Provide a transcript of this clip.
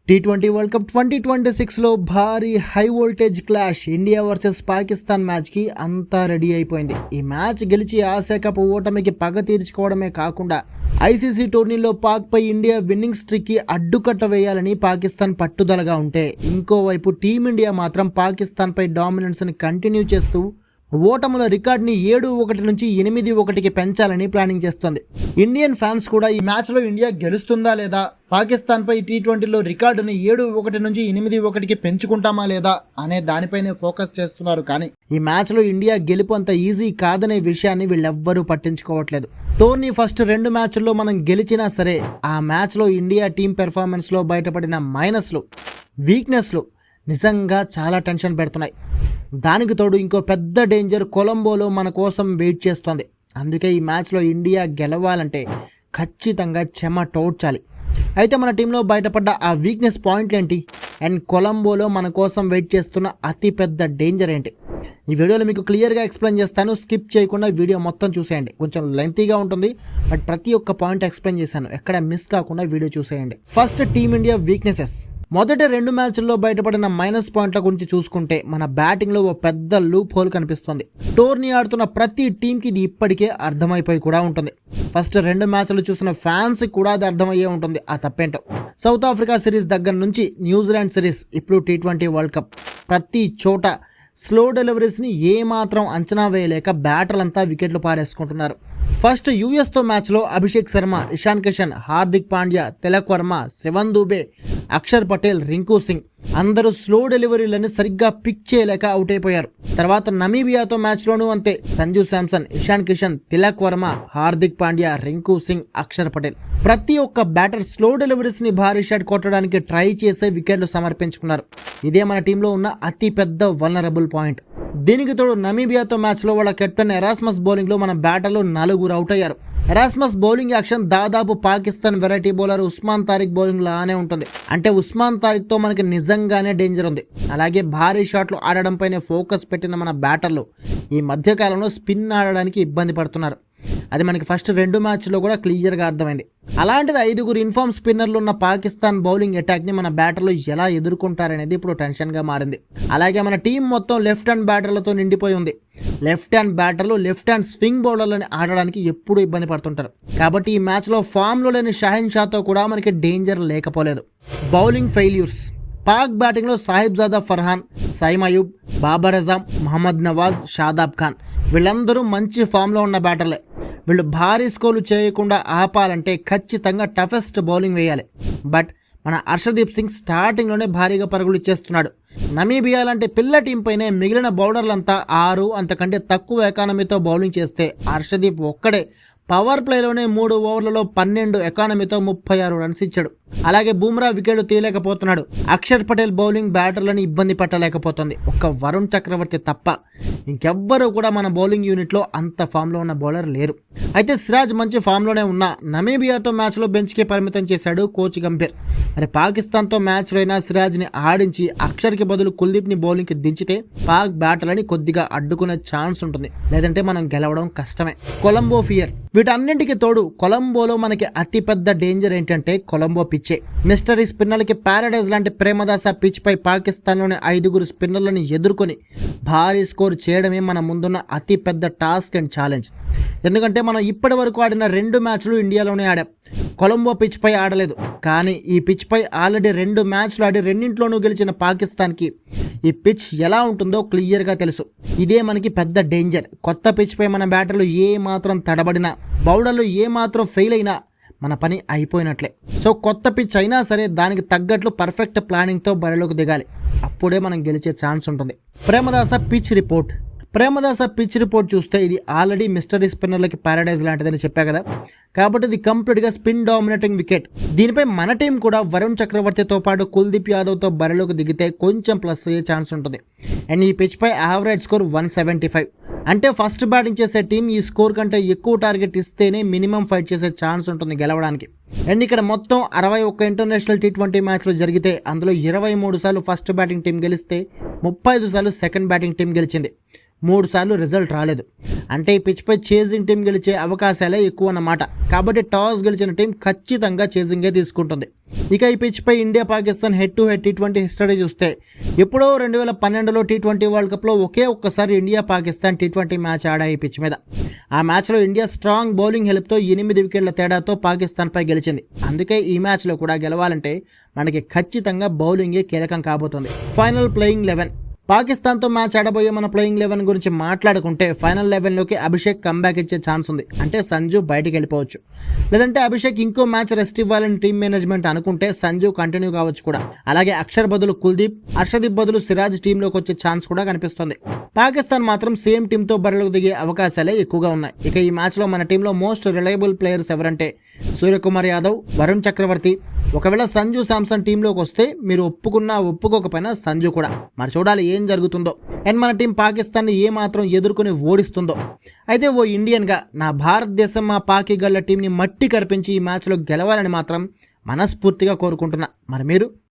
T20 world cup 2026లో భారీ high voltage clash India versus Pakistan మ్యాచ్కి అంతా రెడీ అయిపోయింది. ఈ మ్యాచ్ గెలిచి ఆసియా కప్ ఓటమికి పగ తీర్చుకోవడమే కాకుండా ఐసీసీ టోర్నీలో పాక్పై ఇండియా విన్నింగ్ స్ట్రిక్కి అడ్డుకట్ట వేయాలని పాకిస్తాన్ పట్టుదలగా ఉంటే, ఇంకోవైపు టీమిండియా మాత్రం పాకిస్తాన్పై డామినెన్స్ని కంటిన్యూ చేస్తూ ఓటముల రికార్డ్ని 7-1 నుంచి 8-1కి పెంచాలని ప్లానింగ్ చేస్తోంది. ఇండియన్ ఫ్యాన్స్ కూడా ఈ మ్యాచ్లో ఇండియా గెలుస్తుందా లేదా, పాకిస్తాన్పై టీ20లో రికార్డుని 7-1 నుంచి 8-1కి పెంచుకుంటామా లేదా అనే దానిపైనే ఫోకస్ చేస్తున్నారు. కానీ ఈ మ్యాచ్లో ఇండియా గెలుపు అంత ఈజీ కాదనే విషయాన్ని వీళ్ళెవ్వరూ పట్టించుకోవట్లేదు. టోర్నీ ఫస్ట్ 2 మ్యాచ్ల్లో మనం గెలిచినా సరే, ఆ మ్యాచ్లో ఇండియా టీం పెర్ఫార్మెన్స్లో బయటపడిన మైనస్లు, వీక్నెస్లు నిజంగా చాలా టెన్షన్ పెడుతున్నాయి. దానికి తోడు ఇంకో పెద్ద డేంజర్ కొలంబోలో మన కోసం వెయిట్ చేస్తోంది. అందుకే ఈ మ్యాచ్లో ఇండియా గెలవాలంటే ఖచ్చితంగా చెమటోడ్చాలి. అయితే మన టీంలో బయటపడ్డ ఆ వీక్నెస్ పాయింట్లు ఏంటి, అండ్ కొలంబోలో మన కోసం వెయిట్ చేస్తున్న అతిపెద్ద డేంజర్ ఏంటి, ఈ వీడియోలో మీకు క్లియర్గా ఎక్స్ప్లెయిన్ చేస్తాను. స్కిప్ చేయకుండా వీడియో మొత్తం చూసేయండి. కొంచెం లెంతీగా ఉంటుంది, బట్ ప్రతి ఒక్క పాయింట్ ఎక్స్ప్లెయిన్ చేశాను, ఎక్కడ మిస్ కాకుండా వీడియో చూసేయండి. First, team India weaknesses. మొదటి 2 మ్యాచ్ల్లో బయటపడిన మైనస్ పాయింట్ల గురించి చూసుకుంటే, మన బ్యాటింగ్లో ఓ పెద్ద లూప్ హోల్ కనిపిస్తుంది. టోర్నీ ఆడుతున్న ప్రతి టీంకి ఇది ఇప్పటికే అర్థమైపోయి కూడా ఉంటుంది. ఫస్ట్ 2 మ్యాచ్లు చూసిన ఫ్యాన్స్కి కూడా అది అర్థమయ్యే ఉంటుంది ఆ తప్పేంటో. సౌత్ ఆఫ్రికా సిరీస్ దగ్గర నుంచి న్యూజిలాండ్ సిరీస్, ఇప్పుడు టీ20 వరల్డ్ కప్, ప్రతి చోట స్లో డెలివరీస్ని ఏమాత్రం అంచనా వేయలేక బ్యాటర్లంతా వికెట్లు పారేసుకుంటున్నారు. ఫస్ట్ యూఎస్తో మ్యాచ్లో అభిషేక్ శర్మ, ఇషాన్ కిషన్, హార్దిక్ పాండ్యా, తిలక్ వర్మ, శివన్ దూబే, అక్షర్ పటేల్, రింకు సింగ్ అందరూ స్లో డెలివరీలని సరిగ్గా పిక్ చేయలేక అవుట్ అయిపోయారు. తర్వాత నమీబియాతో మ్యాచ్లోనూ అంతే. సంజు శాంసన్, ఇషాన్ కిషన్, తిలక్ వర్మ, హార్దిక్ పాండ్యా, రింకు సింగ్, అక్షర్ పటేల్ ప్రతి ఒక్క బ్యాటర్ స్లో డెలివరీస్ని భారీ షాట్ కొట్టడానికి ట్రై చేసే వికెట్లు సమర్పించుకున్నారు. ఇదే మన టీంలో ఉన్న అతి పెద్ద వల్నరబుల్ పాయింట్. దీనికి తోడు నమీబియాతో మ్యాచ్లో వాళ్ళ కెప్టెన్ ఎరాస్మస్ బౌలింగ్లో మన బ్యాటర్లు 4 అవుట్ అయ్యారు. ఎరాస్మస్ బౌలింగ్ యాక్షన్ దాదాపు Pakistan variety bowler Usman Tariq bowling లానే ఉంటుంది. అంటే ఉస్మాన్ తారిక్తో మనకి నిజంగానే డేంజర్ ఉంది. అలాగే భారీ షాట్లు ఆడడంపైనే ఫోకస్ పెట్టిన మన బ్యాటర్లు ఈ మధ్యకాలంలో స్పిన్ ఆడడానికి ఇబ్బంది పడుతున్నారు. అది మనకి ఫస్ట్ 2 మ్యాచ్లో కూడా క్లియర్గా అర్థమైంది. అలాంటిది 5 ఇన్ఫార్మ్ స్పిన్నర్లు ఉన్న పాకిస్తాన్ బౌలింగ్ అటాక్ని మన బ్యాటర్లు ఎలా ఎదుర్కొంటారనేది ఇప్పుడు టెన్షన్గా మారింది. అలాగే మన టీం మొత్తం లెఫ్ట్ హ్యాండ్ బ్యాటర్లతో నిండిపోయి ఉంది. లెఫ్ట్ హ్యాండ్ బ్యాటర్లు లెఫ్ట్ హ్యాండ్ స్వింగ్ బౌలర్లని ఆడడానికి ఎప్పుడూ ఇబ్బంది పడుతుంటారు. కాబట్టి ఈ మ్యాచ్లో ఫామ్లో లేని షాహిన్ షాతో కూడా మనకి డేంజర్ లేకపోలేదు. Bowling failures. పాక్ బ్యాటింగ్లో సాహిబ్ జాదా ఫర్హాన్, సైమ్ అయూబ్, బాబర్ అజాం, మహమ్మద్ నవాజ్, షాదాబ్ ఖాన్ వీళ్ళందరూ మంచి ఫామ్లో ఉన్న బ్యాటర్లే. వీళ్ళు భారీ స్కోర్లు చేయకుండా ఆపాలంటే ఖచ్చితంగా టఫెస్ట్ బౌలింగ్ వేయాలి. బట్ మన హర్షదీప్ సింగ్ స్టార్టింగ్లోనే భారీగా పరుగులు ఇచ్చేస్తున్నాడు. నమీబియా లాంటి పిల్ల టీం పైనే మిగిలిన బౌలర్లంతా 6 అంతకంటే తక్కువ ఎకానమీతో బౌలింగ్ చేస్తే, హర్షదీప్ ఒక్కడే పవర్ ప్లేలోనే 3 ఓవర్లలో 12 ఎకానమీతో 36 రన్స్ ఇచ్చాడు. అలాగే బుమ్రా వికెట్లు తీయలేకపోతున్నాడు. అక్షర్ పటేల్ బౌలింగ్ బ్యాటర్లను ఇబ్బంది పెట్టలేకపోతుంది. ఒక్క వరుణ్ చక్రవర్తి తప్ప ఇంకెవ్వరూ కూడా మన బౌలింగ్ యూనిట్లో అంత ఫామ్లో ఉన్న బౌలర్ లేరు. అయితే సిరాజ్ మంచి ఫామ్లోనే ఉన్న నమీబియాతో మ్యాచ్లో బెంచ్కి పరిమితం చేశాడు కోచ్ గంభీర్. మరి పాకిస్తాన్తో మ్యాచ్లో అయినా సిరాజ్ని ఆడించి అక్షర్కి బదులు కుల్దీప్ని బౌలింగ్కి దించితే పాక్ బ్యాటర్లని కొద్దిగా అడ్డుకునే ఛాన్స్ ఉంటుంది, లేదంటే మనం గెలవడం కష్టమే. కొలంబో ఫియర్. వీటన్నింటికి తోడు కొలంబోలో మనకి అతిపెద్ద డేంజర్ ఏంటంటే కొలంబో పిచ్చే. మిస్టరీ స్పిన్నర్లకి ప్యారడైజ్ లాంటి ప్రేమదాస పిచ్ పై పాకిస్తాన్లోని 5 స్పిన్నర్లను ఎదుర్కొని భారీ స్కోర్ చేయడమే మన ముందున్న అతిపెద్ద టాస్క్ అండ్ ఛాలెంజ్. ఎందుకంటే మనం ఇప్పటి వరకు ఆడిన 2 మ్యాచ్లు ఇండియాలోనే ఆడాం, కొలంబో పిచ్ పై ఆడలేదు. కానీ ఈ పిచ్ పై ఆల్రెడీ 2 మ్యాచ్లు ఆడి 2 గెలిచిన పాకిస్తాన్కి ఈ పిచ్ ఎలా ఉంటుందో క్లియర్గా తెలుసు. ఇదే మనకి పెద్ద డేంజర్. కొత్త పిచ్ పై మన బ్యాటర్లు ఏ మాత్రం తడబడినా, బౌలర్లు ఏ మాత్రం ఫెయిల్ అయినా మన పని అయిపోయినట్లే. సో కొత్త పిచ్ అయినా సరే దానికి తగ్గట్లు పర్ఫెక్ట్ ప్లానింగ్తో బరిలోకి దిగాలి. అప్పుడే మనం గెలిచే ఛాన్స్ ఉంటుంది. Premadasa pitch report. Premadasa pitch report చూస్తే ఇది ఆల్రెడీ మిస్టరీ స్పిన్నర్లకి ప్యారడైజ్ లాంటిదని చెప్పా కదా, కాబట్టి ఇది కంప్లీట్గా స్పిన్ డామినేటింగ్ వికెట్. దీనిపై మన టీం కూడా వరుణ్ చక్రవర్తితో పాటు కుల్దీప్ యాదవ్తో బరిలోకి దిగితే కొంచెం ప్లస్ అయ్యే ఛాన్స్ ఉంటుంది. అండ్ ఈ పిచ్ పై యావరేజ్ స్కోర్ 175. అంటే ఫస్ట్ బ్యాటింగ్ చేసే టీం ఈ స్కోర్ కంటే ఎక్కువ టార్గెట్ ఇస్తేనే మినిమం ఫైట్ చేసే ఛాన్స్ ఉంటుంది గెలవడానికి. అండ్ ఇక్కడ మొత్తం 61 ఇంటర్నేషనల్ టీ20 మ్యాచ్లు జరిగితే అందులో 23 సార్లు ఫస్ట్ బ్యాటింగ్ టీం గెలిస్తే 35 సార్లు సెకండ్ బ్యాటింగ్ టీం గెలిచింది. 3 సార్లు రిజల్ట్ రాలేదు. అంటే ఈ పిచ్పై చేజింగ్ టీం గెలిచే అవకాశాలే ఎక్కువ అన్నమాట. కాబట్టి టాస్ గెలిచిన టీం ఖచ్చితంగా చేజింగే తీసుకుంటుంది. ఇక ఈ పిచ్పై India Pakistan head to head టీ20 హిస్టరీ చూస్తే ఎప్పుడో 2012లో టీ20 వరల్డ్ కప్లో ఒక్కసారి ఇండియా పాకిస్తాన్ టీ20 మ్యాచ్ ఆడాయి ఈ పిచ్ మీద. ఆ మ్యాచ్లో ఇండియా స్ట్రాంగ్ బౌలింగ్ హెల్ప్తో 8 వికెట్ల తేడాతో పాకిస్తాన్పై గెలిచింది. అందుకే ఈ మ్యాచ్లో కూడా గెలవాలంటే మనకి ఖచ్చితంగా బౌలింగే కీలకం కాబోతుంది. ఫైనల్ ప్లేయింగ్ 11 పాకిస్తాన్తో మ్యాచ్ ఆడబోయే మన ప్లేయింగ్ 11 గురించి మాట్లాడుకుంటే ఫైనల్ 11లోకి అభిషేక్ కంబ్యాక్ ఇచ్చే ఛాన్స్ ఉంది. అంటే సంజు బయటికి వెళ్ళిపోవచ్చు, లేదంటే అభిషేక్ ఇంకో మ్యాచ్ రెస్ట్ ఇవ్వాలని టీం మేనేజ్మెంట్ అనుకుంటే సంజు కంటిన్యూ కావచ్చు కూడా. అలాగే అక్షర్ బదులు కుల్దీప్, హర్షదీప్ బదులు సిరాజ్ టీంలోకి వచ్చే ఛాన్స్ కూడా కనిపిస్తుంది. పాకిస్తాన్ మాత్రం సేమ్ టీంతో బరిలోకి దిగే అవకాశాలే ఎక్కువగా ఉన్నాయి. ఇక ఈ మ్యాచ్లో మన టీంలో మోస్ట్ రిలయబుల్ ప్లేయర్స్ ఎవరంటే సూర్యకుమార్ యాదవ్, వరుణ్ చక్రవర్తి. ఒకవేళ సంజు శాంసన్ టీంలోకి వస్తే మీరు ఒప్పుకున్నా ఒప్పుకోకపోయినా సంజు కూడా. మరి చూడాలి ఏం జరుగుతుందో అండ్ మన టీం పాకిస్తాన్ని ఏమాత్రం ఎదుర్కొని ఓడిస్తుందో. అయితే ఓ ఇండియన్గా నా భారతదేశం మా పాకిగళ్ళ టీంని మట్టి కరిపించి ఈ మ్యాచ్లో గెలవాలని మాత్రం మనస్ఫూర్తిగా కోరుకుంటున్నా. మరి మీరు